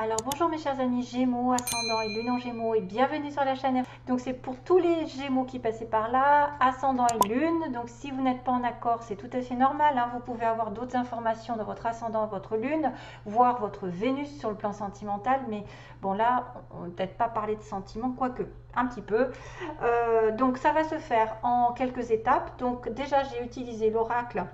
Alors bonjour mes chers amis Gémeaux, ascendant et lune en Gémeaux et bienvenue sur la chaîne. Donc c'est pour tous les Gémeaux qui passaient par là, ascendant et lune. Donc si vous n'êtes pas en accord, c'est tout à fait normal, hein. Vous pouvez avoir d'autres informations de votre ascendant, votre lune, voir votre Vénus sur le plan sentimental. Mais bon là, on ne peut-être pas parler de sentiments, quoique un petit peu. Donc ça va se faire en quelques étapes. Donc déjà j'ai utilisé l'oracle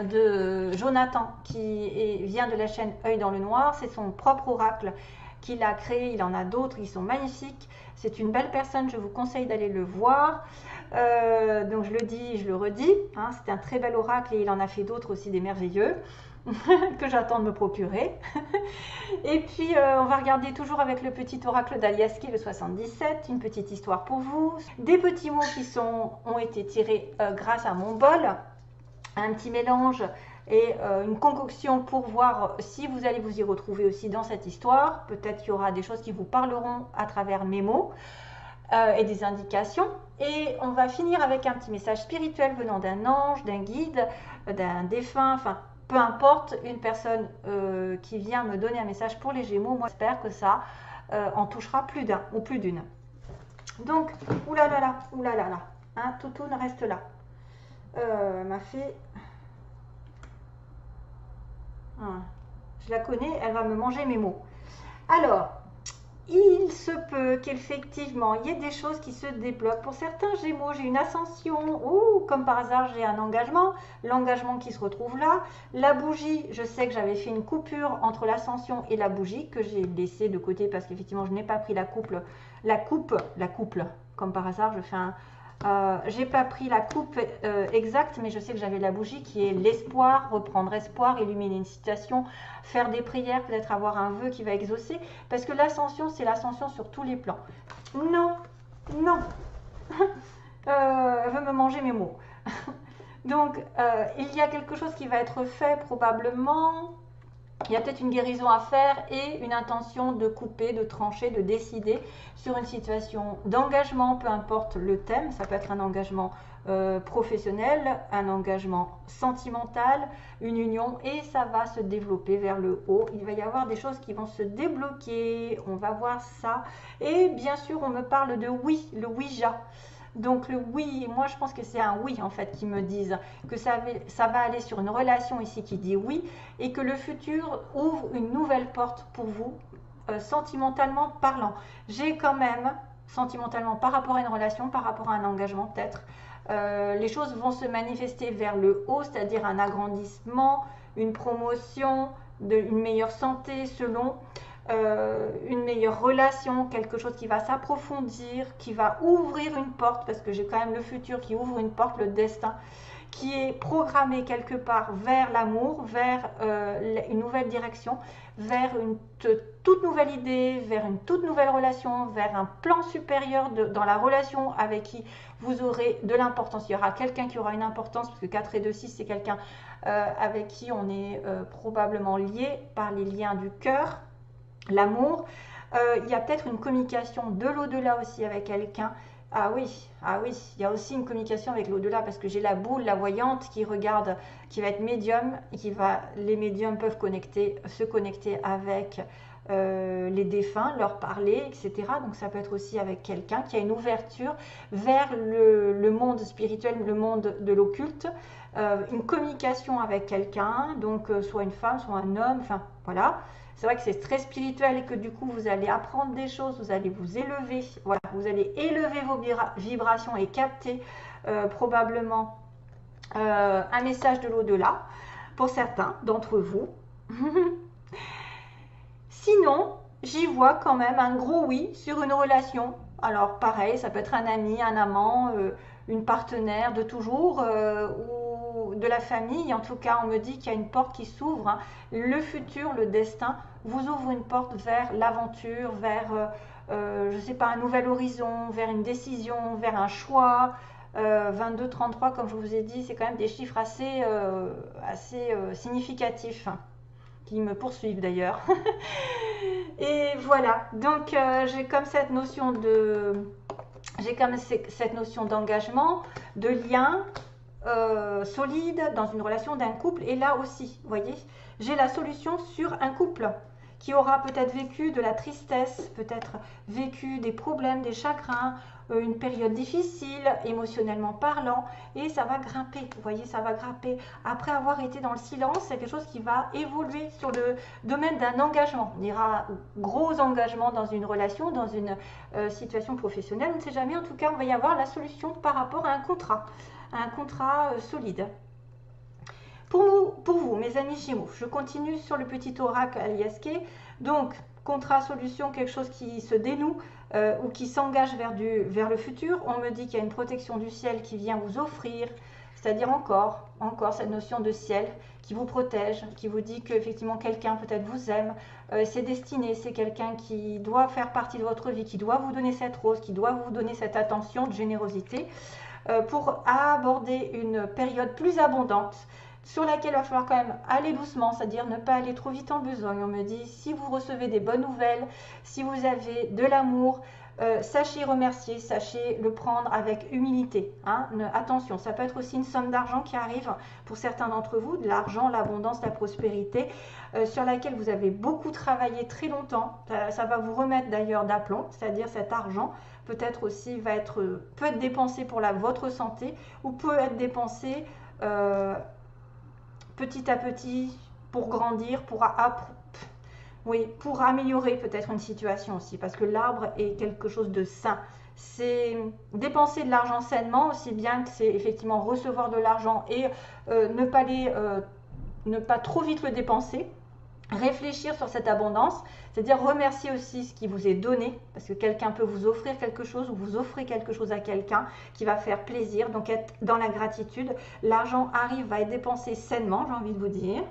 de Jonathan qui vient de la chaîne Œil dans le Noir. C'est son propre oracle qu'il a créé, il en a d'autres, ils sont magnifiques. C'est une belle personne, je vous conseille d'aller le voir. Donc je le dis, je le redis, hein, c'est un très bel oracle et il en a fait d'autres aussi des merveilleux que j'attends de me procurer. Et puis on va regarder toujours avec le petit oracle d'Aliaski, le 77, une petite histoire pour vous. Des petits mots qui ont été tirés grâce à mon bol. Un petit mélange et une concoction pour voir si vous allez vous y retrouver aussi dans cette histoire. Peut-être qu'il y aura des choses qui vous parleront à travers mes mots et des indications. Et on va finir avec un petit message spirituel venant d'un ange, d'un guide, d'un défunt, enfin peu importe, une personne qui vient me donner un message pour les Gémeaux. Moi j'espère que ça en touchera plus d'un ou plus d'une. Donc, oulala, hein, Toutoune reste là. M'a fait... je la connais, elle va me manger mes mots. Alors, il se peut qu'effectivement, il y ait des choses qui se débloquent. Pour certains Gémeaux, j'ai une ascension, ou comme par hasard, j'ai un engagement. L'engagement qui se retrouve là. La bougie, je sais que j'avais fait une coupure entre l'ascension et la bougie, que j'ai laissée de côté parce qu'effectivement, je n'ai pas pris la coupe, comme par hasard, je fais un... j'ai pas pris la coupe exacte, mais je sais que j'avais la bougie qui est l'espoir, reprendre espoir, illuminer une situation, faire des prières, peut-être avoir un vœu qui va exaucer, parce que l'ascension, c'est l'ascension sur tous les plans. Non, non, elle veut me manger mes mots. Donc, il y a quelque chose qui va être fait probablement. Il y a peut-être une guérison à faire et une intention de couper, de trancher, de décider sur une situation d'engagement, peu importe le thème. Ça peut être un engagement professionnel, un engagement sentimental, une union, et ça va se développer vers le haut. Il va y avoir des choses qui vont se débloquer, on va voir ça. Et bien sûr, on me parle de oui, le Ouija. Donc le oui, moi je pense que c'est un oui en fait qui me disent que ça va aller sur une relation ici qui dit oui et que le futur ouvre une nouvelle porte pour vous sentimentalement parlant. J'ai quand même sentimentalement par rapport à une relation, par rapport à un engagement peut-être, les choses vont se manifester vers le haut, c'est-à-dire un agrandissement, une promotion, une meilleure santé selon... une meilleure relation, quelque chose qui va s'approfondir, qui va ouvrir une porte, parce que j'ai quand même le futur qui ouvre une porte, le destin, qui est programmé quelque part vers l'amour, vers une nouvelle direction, vers une toute nouvelle idée, vers une toute nouvelle relation, vers un plan supérieur dans la relation avec qui vous aurez de l'importance. Il y aura quelqu'un qui aura une importance, parce que 4 et 2, 6, c'est quelqu'un avec qui on est probablement lié par les liens du cœur, l'amour. Il y a peut-être une communication de l'au-delà aussi avec quelqu'un. Ah oui, il y a aussi une communication avec l'au-delà parce que j'ai la boule, la voyante qui regarde, qui va être médium, et les médiums peuvent se connecter avec les défunts, leur parler, etc. Donc ça peut être aussi avec quelqu'un qui a une ouverture vers le monde spirituel, le monde de l'occulte, une communication avec quelqu'un, donc soit une femme, soit un homme, enfin voilà. C'est vrai que c'est très spirituel et que du coup vous allez apprendre des choses, vous allez vous élever, voilà, vous allez élever vos vibrations et capter probablement un message de l'au-delà pour certains d'entre vous. Sinon, j'y vois quand même un gros oui sur une relation. Alors pareil, ça peut être un ami, un amant, une partenaire de toujours ou de la famille. En tout cas, on me dit qu'il y a une porte qui s'ouvre, hein. Le futur, le destin vous ouvre une porte vers l'aventure, vers, je ne sais pas, un nouvel horizon, vers une décision, vers un choix. 22, 33, comme je vous ai dit, c'est quand même des chiffres assez significatifs, hein, qui me poursuivent d'ailleurs. Et voilà, donc j'ai comme cette notion d'engagement, de lien solide dans une relation d'un couple. Et là aussi, vous voyez, j'ai la solution sur un couple qui aura peut-être vécu de la tristesse, peut-être vécu des problèmes, des chagrins, une période difficile émotionnellement parlant, et ça va grimper, vous voyez, ça va grimper. Après avoir été dans le silence, c'est quelque chose qui va évoluer sur le domaine d'un engagement. On dira gros engagement dans une relation, dans une situation professionnelle, on ne sait jamais. En tout cas, on va y avoir la solution par rapport à un contrat solide. Pour vous, mes amis Gémeaux, je continue sur le petit oracle Aliaske. Donc, contrat, solution, quelque chose qui se dénoue ou qui s'engage vers le futur. On me dit qu'il y a une protection du ciel qui vient vous offrir, c'est-à-dire encore cette notion de ciel qui vous protège, qui vous dit qu'effectivement quelqu'un peut-être vous aime, c'est destiné, c'est quelqu'un qui doit faire partie de votre vie, qui doit vous donner cette rose, qui doit vous donner cette attention de générosité pour aborder une période plus abondante, sur laquelle il va falloir quand même aller doucement, c'est-à-dire ne pas aller trop vite en besogne. On me dit, si vous recevez des bonnes nouvelles, si vous avez de l'amour, sachez remercier, sachez le prendre avec humilité. Hein. Attention, ça peut être aussi une somme d'argent qui arrive pour certains d'entre vous, de l'argent, l'abondance, la prospérité, sur laquelle vous avez beaucoup travaillé très longtemps. Ça va vous remettre d'ailleurs d'aplomb, c'est-à-dire cet argent peut-être aussi peut être dépensé pour votre santé ou peut être dépensé petit à petit, pour grandir, pour améliorer peut-être une situation aussi, parce que l'arbre est quelque chose de sain. C'est dépenser de l'argent sainement, aussi bien que c'est effectivement recevoir de l'argent et ne pas trop vite le dépenser. Réfléchir sur cette abondance, c'est-à-dire remercier aussi ce qui vous est donné, parce que quelqu'un peut vous offrir quelque chose ou vous offrez quelque chose à quelqu'un qui va faire plaisir, donc être dans la gratitude. L'argent va être dépensé sainement, j'ai envie de vous dire,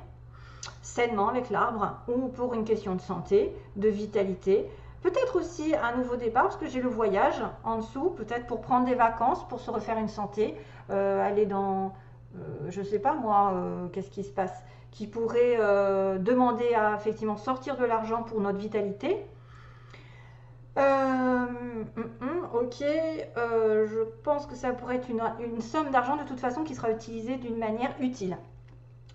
sainement avec l'arbre, ou pour une question de santé, de vitalité, peut-être aussi un nouveau départ, parce que j'ai le voyage en dessous, peut-être pour prendre des vacances, pour se refaire une santé, aller dans, je ne sais pas moi, qu'est-ce qui se passe, qui pourrait demander à effectivement sortir de l'argent pour notre vitalité. Ok, je pense que ça pourrait être une somme d'argent de toute façon qui sera utilisée d'une manière utile.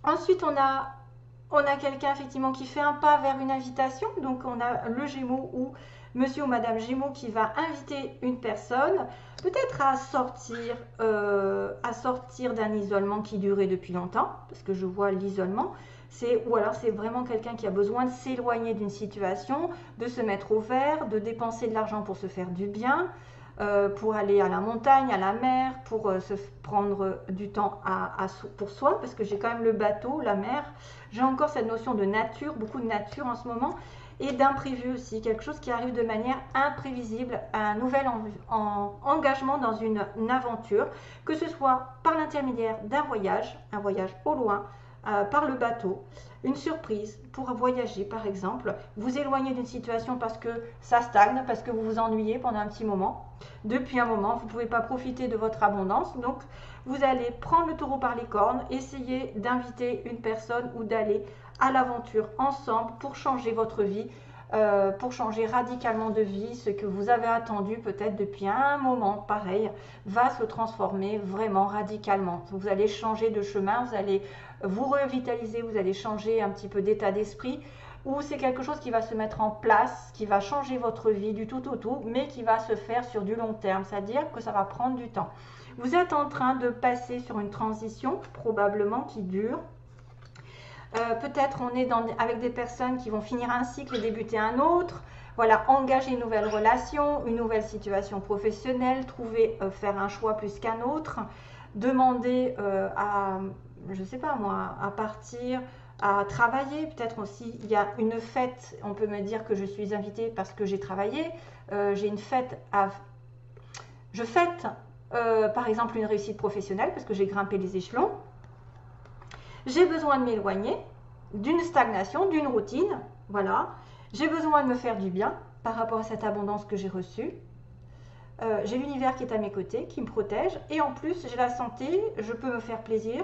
Ensuite, on a quelqu'un effectivement qui fait un pas vers une invitation. Donc, on a le Gémeaux ou Monsieur ou Madame Gémeaux qui va inviter une personne, peut-être à sortir d'un isolement qui durait depuis longtemps, parce que je vois l'isolement, ou alors c'est vraiment quelqu'un qui a besoin de s'éloigner d'une situation, de se mettre au vert, de dépenser de l'argent pour se faire du bien, pour aller à la montagne, à la mer, pour se prendre du temps pour soi, parce que j'ai quand même le bateau, la mer, j'ai encore cette notion de nature, beaucoup de nature en ce moment, et d'imprévu aussi, quelque chose qui arrive de manière imprévisible, un nouvel engagement dans une aventure, que ce soit par l'intermédiaire d'un voyage, un voyage au loin, par le bateau, une surprise pour voyager par exemple, vous éloigner d'une situation parce que ça stagne, parce que vous vous ennuyez pendant un petit moment, depuis un moment, vous ne pouvez pas profiter de votre abondance, donc vous allez prendre le taureau par les cornes, essayer d'inviter une personne ou d'aller à l'aventure ensemble pour changer votre vie, pour changer radicalement de vie. Ce que vous avez attendu peut-être depuis un moment, pareil, va se transformer vraiment radicalement. Vous allez changer de chemin, vous allez vous revitaliser, vous allez changer un petit peu d'état d'esprit, ou c'est quelque chose qui va se mettre en place, qui va changer votre vie du tout au tout, mais qui va se faire sur du long terme, c'est-à-dire que ça va prendre du temps. Vous êtes en train de passer sur une transition, probablement qui dure. Peut-être on est avec des personnes qui vont finir un cycle et débuter un autre. Voilà, engager une nouvelle relation, une nouvelle situation professionnelle, faire un choix plus qu'un autre, demander je ne sais pas moi, à partir, à travailler. Peut-être aussi, il y a une fête, on peut me dire que je suis invitée parce que j'ai travaillé. J'ai une fête je fête, par exemple, une réussite professionnelle parce que j'ai grimpé les échelons. J'ai besoin de m'éloigner d'une stagnation, d'une routine, voilà. J'ai besoin de me faire du bien par rapport à cette abondance que j'ai reçue. J'ai l'univers qui est à mes côtés, qui me protège. Et en plus, j'ai la santé, je peux me faire plaisir.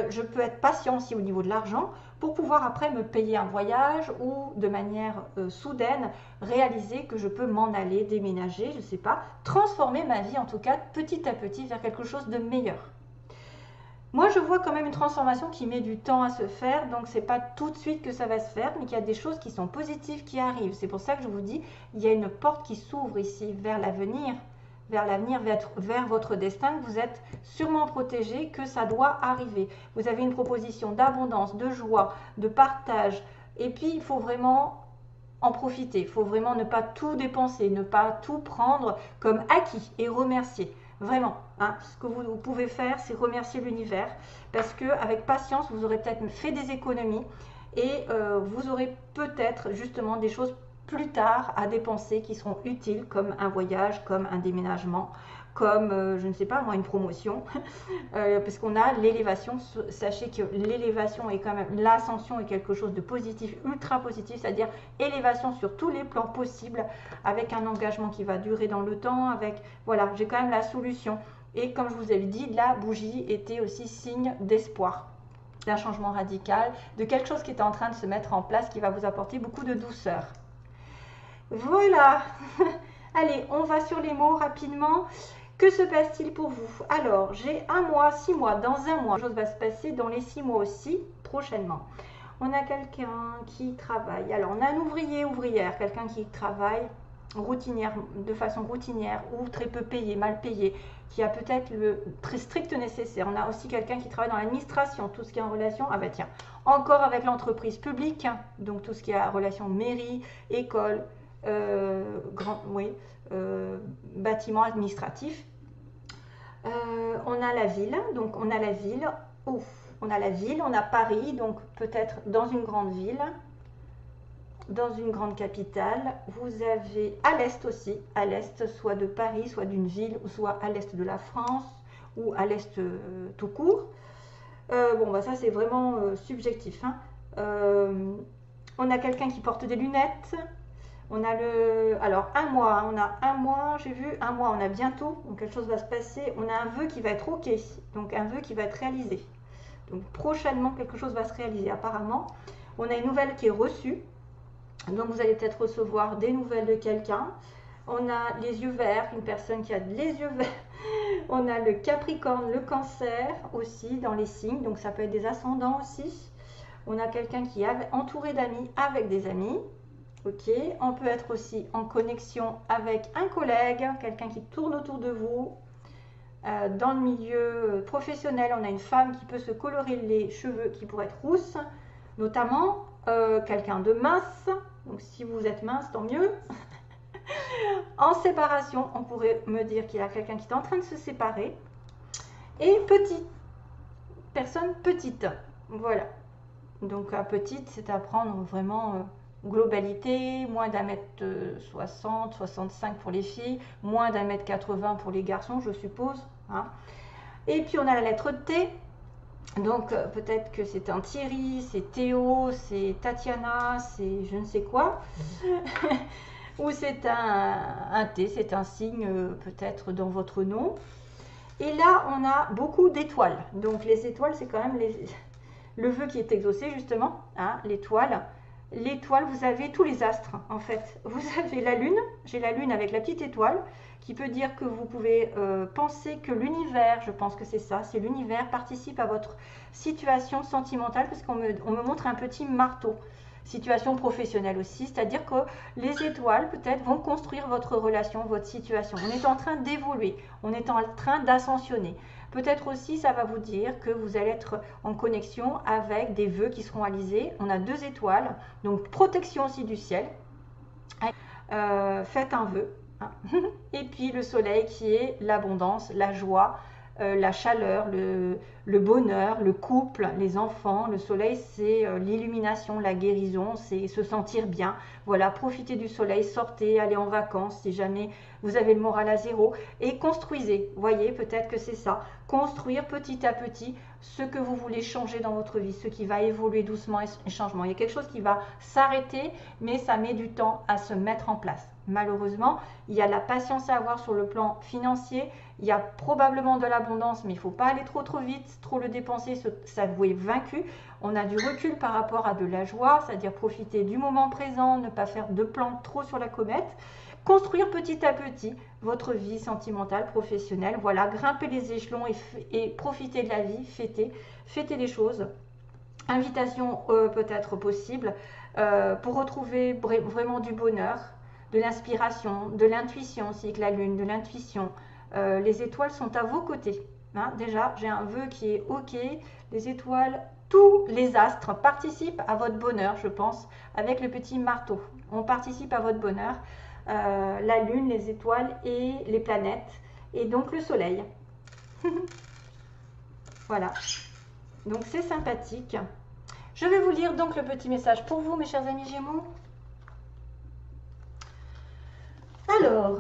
Je peux être patient aussi au niveau de l'argent pour pouvoir après me payer un voyage ou de manière soudaine réaliser que je peux m'en aller, déménager, je ne sais pas, transformer ma vie en tout cas petit à petit vers quelque chose de meilleur. Moi, je vois quand même une transformation qui met du temps à se faire, donc c'est pas tout de suite que ça va se faire, mais qu'il y a des choses qui sont positives qui arrivent. C'est pour ça que je vous dis, il y a une porte qui s'ouvre ici vers l'avenir, vers votre destin, que vous êtes sûrement protégé, que ça doit arriver. Vous avez une proposition d'abondance, de joie, de partage, et puis il faut vraiment en profiter. Il faut vraiment ne pas tout dépenser, ne pas tout prendre comme acquis et remercier. Vraiment, hein, ce que vous pouvez faire, c'est remercier l'univers parce qu'avec patience, vous aurez peut-être fait des économies et vous aurez peut-être justement des choses plus tard à dépenser qui seront utiles comme un voyage, comme un déménagement, comme, je ne sais pas moi, une promotion, parce qu'on a l'élévation. Sachez que l'élévation est quand même, l'ascension est quelque chose de positif, ultra positif, c'est-à-dire élévation sur tous les plans possibles, avec un engagement qui va durer dans le temps, avec, voilà, j'ai quand même la solution. Et comme je vous avais dit, la bougie était aussi signe d'espoir, d'un changement radical, de quelque chose qui est en train de se mettre en place, qui va vous apporter beaucoup de douceur. Voilà. Allez, on va sur les mots rapidement. Que se passe-t-il pour vous? Alors, j'ai 1 mois, 6 mois, dans 1 mois. Quelque chose va se passer dans les 6 mois aussi, prochainement. On a quelqu'un qui travaille. Alors, on a un ouvrier, ouvrière, quelqu'un qui travaille routinière, de façon routinière ou très peu payé, mal payé, qui a peut-être le très strict nécessaire. On a aussi quelqu'un qui travaille dans l'administration, tout ce qui est en relation, ah ben tiens, encore avec l'entreprise publique, donc tout ce qui est en relation mairie, école, bâtiment administratif. On a la ville, donc on a la ville, on a la ville, on a Paris, donc peut-être dans une grande ville, dans une grande capitale. Vous avez à l'est aussi, à l'est, soit de Paris, soit d'une ville, ou soit à l'est de la France, ou à l'est tout court. Bon, bah ça c'est vraiment subjectif. Hein. On a quelqu'un qui porte des lunettes. On a alors 1 mois, on a 1 mois, j'ai vu 1 mois, on a bientôt, donc quelque chose va se passer. On a un vœu qui va être ok, donc un vœu qui va être réalisé. Donc prochainement, quelque chose va se réaliser apparemment. On a une nouvelle qui est reçue, donc vous allez peut-être recevoir des nouvelles de quelqu'un. On a les yeux verts, une personne qui a les yeux verts. On a le Capricorne, le Cancer aussi dans les signes, donc ça peut être des ascendants aussi. On a quelqu'un qui est entouré d'amis, avec des amis. Ok, on peut être aussi en connexion avec un collègue, quelqu'un qui tourne autour de vous. Dans le milieu professionnel, on a une femme qui peut se colorer les cheveux, qui pourrait être rousse, notamment quelqu'un de mince. Donc si vous êtes mince, tant mieux. En séparation, on pourrait me dire qu'il y a quelqu'un qui est en train de se séparer. Et petite, personne petite, voilà. Donc petite, c'est à prendre vraiment... globalité, moins d'1m60, 65 pour les filles, moins d'1m80 pour les garçons, je suppose. Hein. Et puis on a la lettre T, donc peut-être que c'est un Thierry, c'est Théo, c'est Tatiana, c'est je ne sais quoi. Ou c'est un T, c'est un signe peut-être dans votre nom. Et là, on a beaucoup d'étoiles. Donc les étoiles, c'est quand même le vœu qui est exaucé justement, hein, l'étoile. L'étoile, vous avez tous les astres en fait. Vous avez la lune, j'ai la lune avec la petite étoile qui peut dire que vous pouvez penser que l'univers, je pense que c'est ça, c'est l'univers participe à votre situation sentimentale parce qu'on me montre un petit marteau. Situation professionnelle aussi, c'est-à-dire que les étoiles peut-être vont construire votre relation, votre situation. On est en train d'évoluer, on est en train d'ascensionner. Peut-être aussi, ça va vous dire que vous allez être en connexion avec des vœux qui seront réalisés. On a 2 étoiles, donc protection aussi du ciel. Faites un vœu. Hein. Et puis le soleil qui est l'abondance, la joie, la chaleur, le bonheur, le couple, les enfants. Le soleil, c'est l'illumination, la guérison, c'est se sentir bien. Voilà, profitez du soleil, sortez, allez en vacances si jamais vous avez le moral à zéro et construisez. Voyez, peut-être que c'est ça. Construire petit à petit ce que vous voulez changer dans votre vie, ce qui va évoluer doucement et changement. Il y a quelque chose qui va s'arrêter, mais ça met du temps à se mettre en place. Malheureusement, il y a la patience à avoir sur le plan financier. Il y a probablement de l'abondance, mais il ne faut pas aller trop vite, trop le dépenser, s'avouer vaincu. On a du recul par rapport à de la joie, c'est-à-dire profiter du moment présent, ne pas faire de plans trop sur la comète. construire petit à petit votre vie sentimentale, professionnelle. Voilà, grimper les échelons et profiter de la vie, fêter les choses. Invitation peut-être possible pour retrouver vraiment du bonheur, de l'inspiration, de l'intuition aussi avec la lune, de l'intuition. Les étoiles sont à vos côtés. Hein. Déjà, j'ai un vœu qui est OK. Les étoiles, tous les astres participent à votre bonheur, je pense, avec le petit marteau. On participe à votre bonheur. La lune, les étoiles et les planètes. Et donc le soleil. Voilà. Donc c'est sympathique. Je vais vous lire donc le petit message pour vous, mes chers amis Gémeaux. Alors,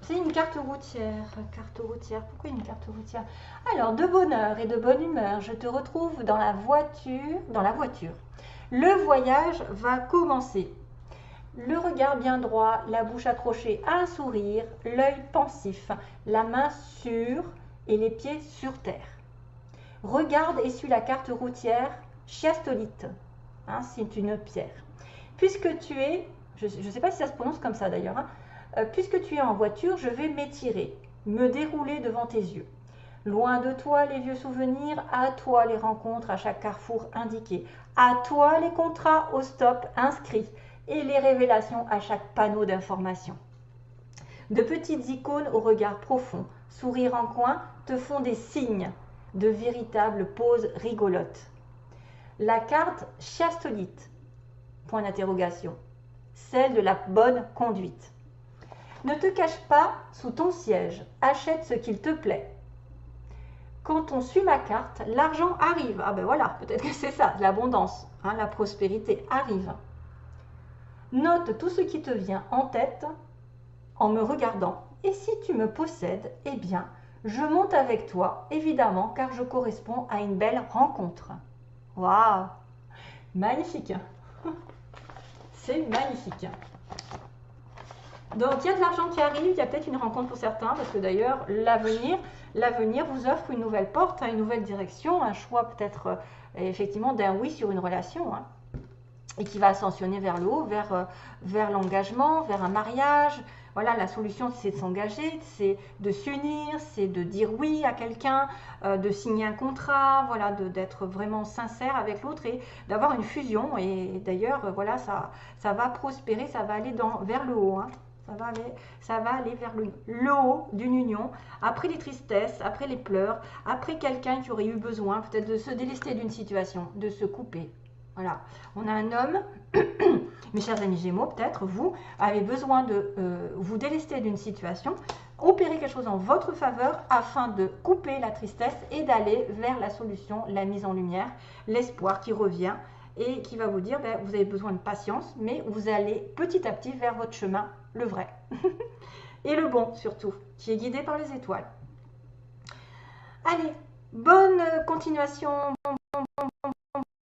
c'est une carte routière. Carte routière, pourquoi une carte routière? Alors, de bonheur et de bonne humeur, je te retrouve dans la voiture. Le voyage va commencer. Le regard bien droit, la bouche accrochée à un sourire, l'œil pensif, la main sûre et les pieds sur terre. Regarde et suis la carte routière chiastolite. Hein, c'est une pierre. Puisque tu es, je ne sais pas si ça se prononce comme ça d'ailleurs, hein, puisque tu es en voiture, je vais m'étirer, me dérouler devant tes yeux. Loin de toi les vieux souvenirs, à toi les rencontres à chaque carrefour indiqué, à toi les contrats au stop inscrits et les révélations à chaque panneau d'information. De petites icônes au regard profond, sourire en coin, te font des signes de véritables poses rigolotes. La carte chiastolite, point d'interrogation, celle de la bonne conduite. Ne te cache pas sous ton siège, achète ce qu'il te plaît. Quand on suit ma carte, l'argent arrive. Ah ben voilà, peut-être que c'est ça, l'abondance, hein, la prospérité arrive. Note tout ce qui te vient en tête en me regardant. Et si tu me possèdes, eh bien, je monte avec toi, évidemment, car je corresponds à une belle rencontre. Waouh! Magnifique! C'est magnifique! Donc, il y a de l'argent qui arrive, il y a peut-être une rencontre pour certains, parce que d'ailleurs, l'avenir vous offre une nouvelle porte, une nouvelle direction, un choix peut-être effectivement d'un oui sur une relation, hein, et qui va ascensionner vers le haut, vers l'engagement, vers un mariage. Voilà, la solution, c'est de s'engager, c'est de s'unir, c'est de dire oui à quelqu'un, de signer un contrat, voilà, d'être vraiment sincère avec l'autre et d'avoir une fusion. Et d'ailleurs, voilà, ça va prospérer, ça va aller vers le haut, hein. Ça va aller vers le haut d'une union, après les tristesses, après les pleurs, après quelqu'un qui aurait eu besoin peut-être de se délester d'une situation, de se couper. Voilà, on a un homme, mes chers amis Gémeaux, peut-être vous avez besoin de vous délester d'une situation, opérer quelque chose en votre faveur afin de couper la tristesse et d'aller vers la solution, la mise en lumière, l'espoir qui revient et qui va vous dire, ben, vous avez besoin de patience, mais vous allez petit à petit vers votre chemin, le vrai. Et le bon surtout, qui est guidé par les étoiles. Allez, bonne continuation.